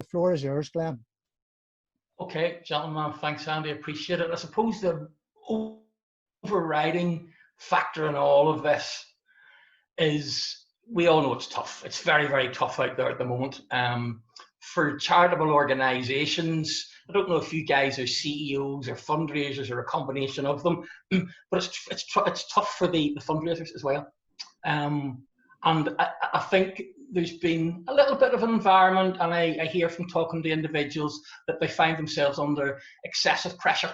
The floor is yours, Glenn. Okay, gentlemen, thanks, Andy. Appreciate it. I suppose the overriding factor in all of this is we all know it's tough. It's very, very tough out there at the moment. For charitable organisations, I don't know if you guys are CEOs or fundraisers or a combination of them, but it's tough for the fundraisers as well. And I think there's been a little bit of an environment, and I hear from talking to individuals that they find themselves under excessive pressure.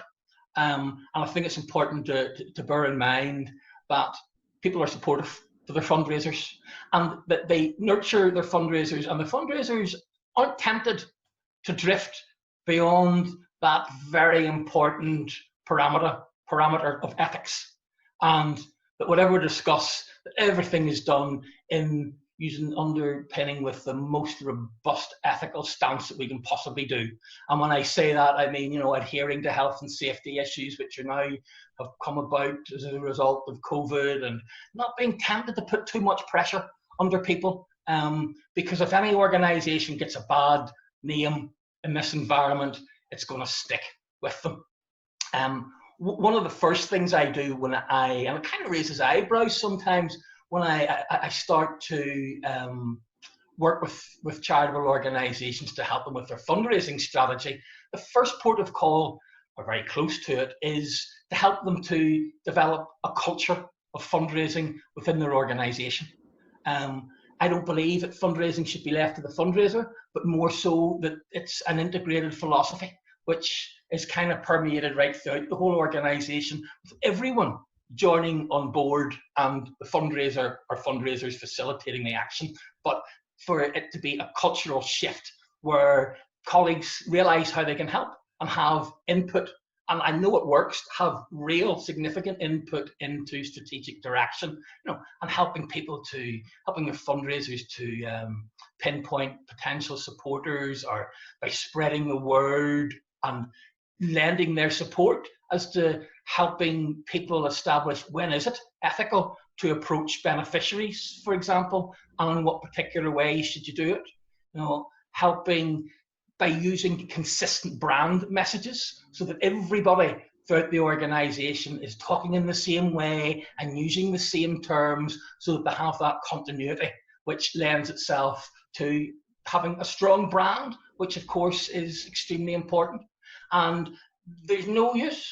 And I think it's important to bear in mind that people are supportive to their fundraisers and that they nurture their fundraisers, and the fundraisers aren't tempted to drift beyond that very important parameter of ethics, and that whatever we discuss, that everything is done in using underpinning with the most robust ethical stance that we can possibly do. And when I say that, I mean, you know, adhering to health and safety issues, which are now have come about as a result of COVID, and not being tempted to put too much pressure under people. Because if any organisation gets a bad name in this environment, it's going to stick with them. One of the first things I do when and it kind of raises eyebrows sometimes, when I start to work with charitable organisations to help them with their fundraising strategy, the first port of call, or very close to it, is to help them to develop a culture of fundraising within their organisation. I don't believe that fundraising should be left to the fundraiser, but more so that it's an integrated philosophy, which is kind of permeated right throughout the whole organisation, with everyone joining on board and the fundraiser or fundraisers facilitating the action. But for it to be a cultural shift where colleagues realise how they can help and have input, and I know it works, have real significant input into strategic direction, you know, and helping their fundraisers to pinpoint potential supporters, or by spreading the word and lending their support as to helping people establish when is it ethical to approach beneficiaries, for example, and in what particular way should you do it. You know, helping by using consistent brand messages so that everybody throughout the organisation is talking in the same way and using the same terms, so that they have that continuity, which lends itself to having a strong brand, which of course is extremely important. And there's no use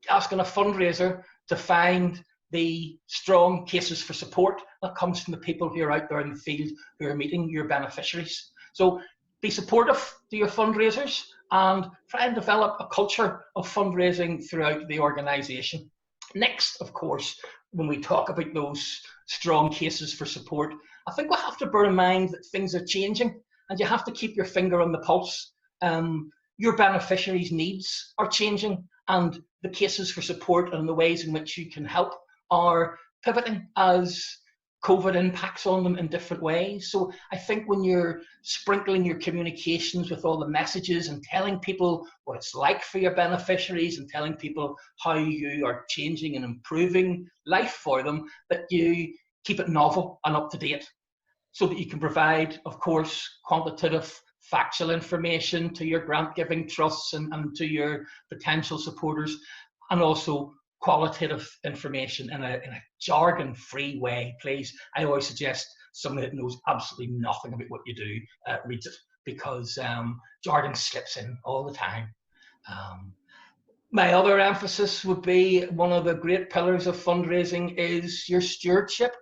asking a fundraiser to find the strong cases for support that comes from the people who are out there in the field who are meeting your beneficiaries. So be supportive to your fundraisers and try and develop a culture of fundraising throughout the organisation. Next, of course, when we talk about those strong cases for support, I think we'll have to bear in mind that things are changing and you have to keep your finger on the pulse. Your beneficiaries' needs are changing, and the cases for support and the ways in which you can help are pivoting as COVID impacts on them in different ways. So I think when you're sprinkling your communications with all the messages and telling people what it's like for your beneficiaries and telling people how you are changing and improving life for them, that you keep it novel and up to date, so that you can provide, of course, quantitative factual information to your grant giving trusts and to your potential supporters, and also qualitative information in a jargon free way, please. I always suggest somebody that knows absolutely nothing about what you do reads it, because jargon slips in all the time. My other emphasis would be, one of the great pillars of fundraising is your stewardship.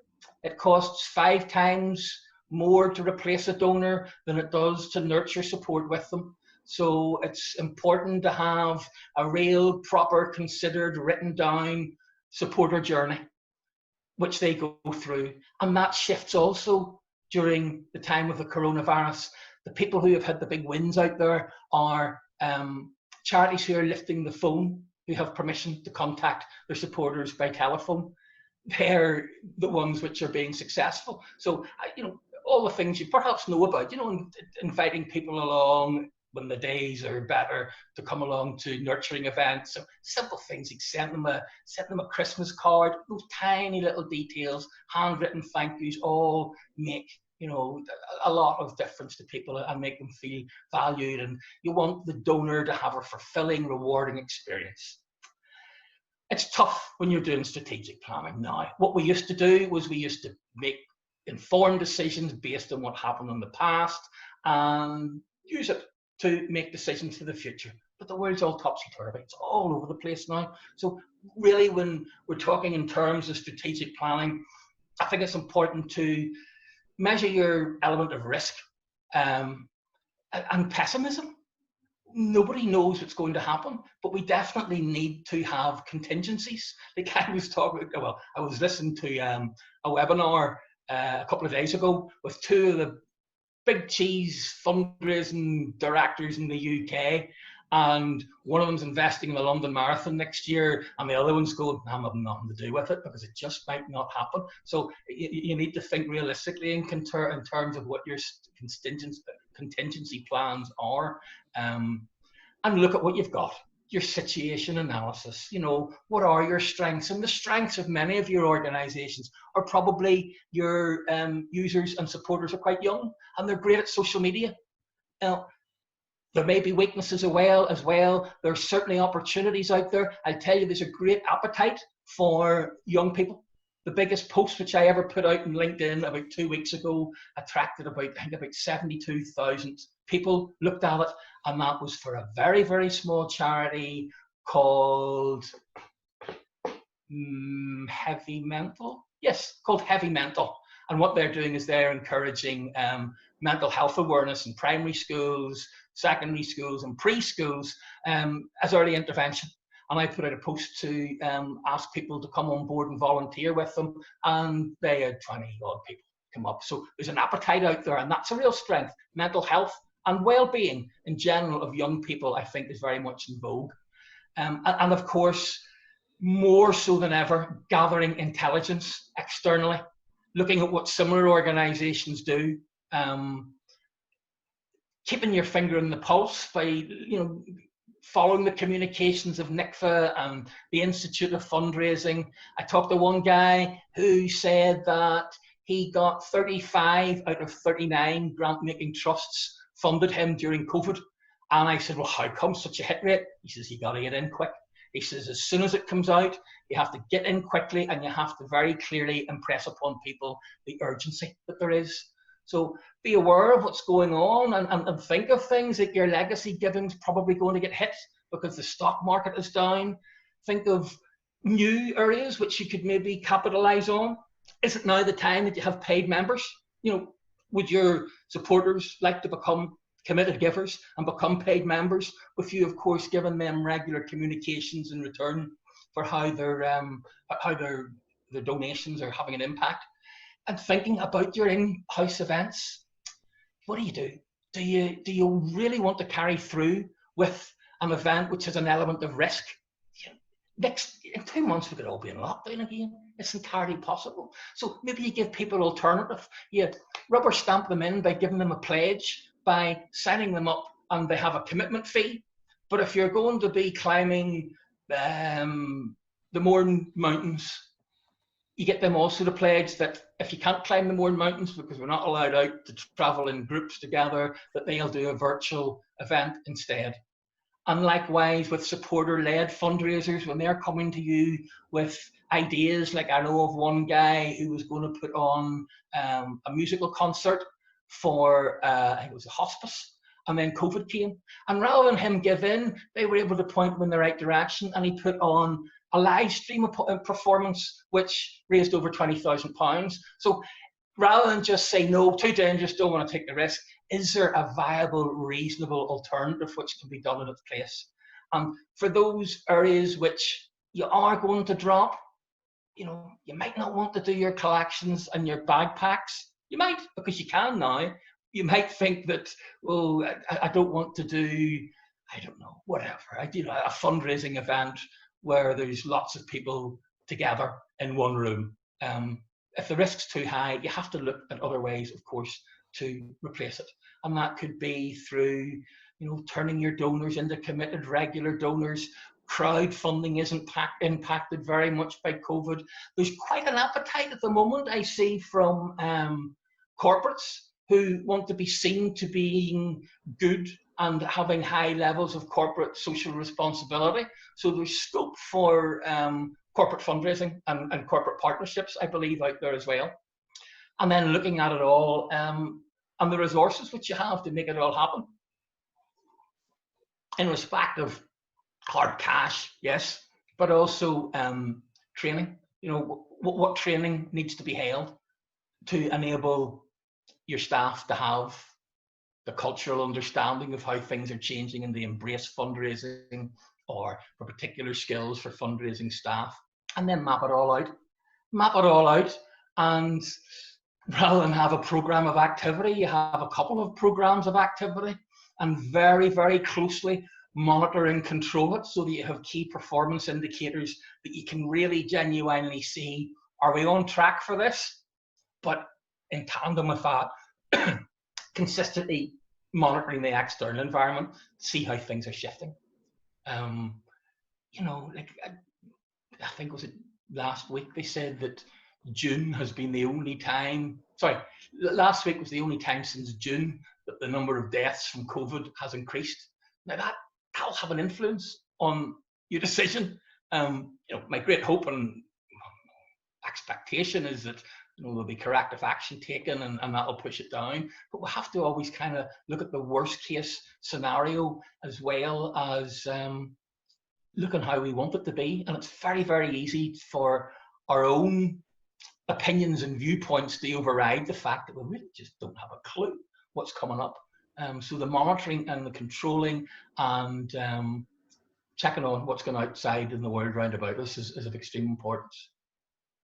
It costs 5 times more to replace a donor than it does to nurture support with them. So it's important to have a real, proper, considered, written down supporter journey, which they go through. And that shifts also during the time of the coronavirus. The people who have had the big wins out there are charities who are lifting the phone, who have permission to contact their supporters by telephone. They're the ones which are being successful. So, you know, all the things you perhaps know about, you know, inviting people along when the days are better to come along to nurturing events. So simple things like send them a Christmas card. Those tiny little details, handwritten thank yous, all make a lot of difference to people and make them feel valued. And you want the donor to have a fulfilling, rewarding experience. It's tough when you're doing strategic planning now. What we used to do was we used to make informed decisions based on what happened in the past and use it to make decisions for the future. But the world's all topsy-turvy. It's all over the place now. So really, when we're talking in terms of strategic planning, I think it's important to measure your element of risk and pessimism. Nobody knows what's going to happen, but we definitely need to have contingencies. Like I was listening to a webinar a couple of days ago with two of the big cheese fundraising directors in the UK, and one of them's investing in the London Marathon next year, and the other one's going, I'm having nothing to do with it because it just might not happen. So you need to think realistically in terms of what your contingency plans are, and look at what you've got. Your situation analysis, what are your strengths? And the strengths of many of your organizations are probably your users and supporters are quite young and they're great at social media. There may be weaknesses as well. There's certainly opportunities out there. I'll tell you, there's a great appetite for young people. The biggest post which I ever put out on LinkedIn about 2 weeks ago attracted about 72,000 people looked at it, and that was for a very, very small charity called Heavy Mental. Yes, called Heavy Mental. And what they're doing is they're encouraging mental health awareness in primary schools, secondary schools, and preschools as early intervention. And I put out a post to ask people to come on board and volunteer with them, and they had 20 odd people come up. So there's an appetite out there, and that's a real strength. Mental health and well-being in general of young people, I think, is very much in vogue. And of course, more so than ever, gathering intelligence externally, looking at what similar organizations do, keeping your finger in the pulse by, following the communications of NICFA and the Institute of Fundraising. I talked to one guy who said that he got 35 out of 39 grant-making trusts funded him during COVID. And I said, well, how come such a hit rate? He says, you got to get in quick. He says, as soon as it comes out, you have to get in quickly and you have to very clearly impress upon people the urgency that there is. So be aware of what's going on and think of things like your legacy giving's probably going to get hit because the stock market is down. Think of new areas which you could maybe capitalize on. Is it now the time that you have paid members? Would your supporters like to become committed givers and become paid members, with you, of course, giving them regular communications in return for how their donations are having an impact? And thinking about your in-house events. What do? Do you really want to carry through with an event which has an element of risk? In 2 months, we could all be in lockdown again. It's entirely possible. So maybe you give people an alternative. You rubber stamp them in by giving them a pledge, by signing them up, and they have a commitment fee. But if you're going to be climbing the Mourne Mountains, you get them also to pledge that if you can't climb the Mourne Mountains, because we're not allowed out to travel in groups together, that they'll do a virtual event instead. And likewise with supporter-led fundraisers, when they're coming to you with ideas, like I know of one guy who was going to put on a musical concert for, I think it was a hospice, and then COVID came. And rather than him give in, they were able to point him in the right direction, and he put on a live stream performance which raised over £20,000. So rather than just say no, too dangerous, don't want to take the risk, is there a viable, reasonable alternative which can be done in its place? And for those areas which you are going to drop, you might not want to do your collections and your bagpacks. You might, because you can now. You might think that, well, I don't want to do, I don't know, whatever. I do a fundraising event where there's lots of people together in one room. If the risk's too high, you have to look at other ways, of course, to replace it. And that could be through, turning your donors into committed regular donors. Crowdfunding isn't impacted very much by COVID. There's quite an appetite at the moment, I see, from corporates who want to be seen to being good and having high levels of corporate social responsibility. So there's scope for corporate fundraising and corporate partnerships, I believe, out there as well. And then looking at it all and the resources which you have to make it all happen. In respect of hard cash, yes, but also training. You know, what training needs to be held to enable your staff to have the cultural understanding of how things are changing and they embrace fundraising, or for particular skills for fundraising staff, and then map it all out. Map it all out, and rather than have a program of activity, you have a couple of programs of activity, and very, very closely monitor and control it so that you have key performance indicators that you can really genuinely see, are we on track for this? But in tandem with that, consistently monitoring the external environment, see how things are shifting. You know, like I think was it last week they said that June has been the only time. Sorry, last week was the only time since June that the number of deaths from COVID has increased. Now that'll have an influence on your decision. You know, my great hope and expectation is that there'll be corrective action taken and that'll push it down. But we have to always kind of look at the worst case scenario as well as looking how we want it to be. And it's very, very easy for our own opinions and viewpoints to override the fact that we really just don't have a clue what's coming up. So the monitoring and the controlling and checking on what's going outside in the world round about us is of extreme importance.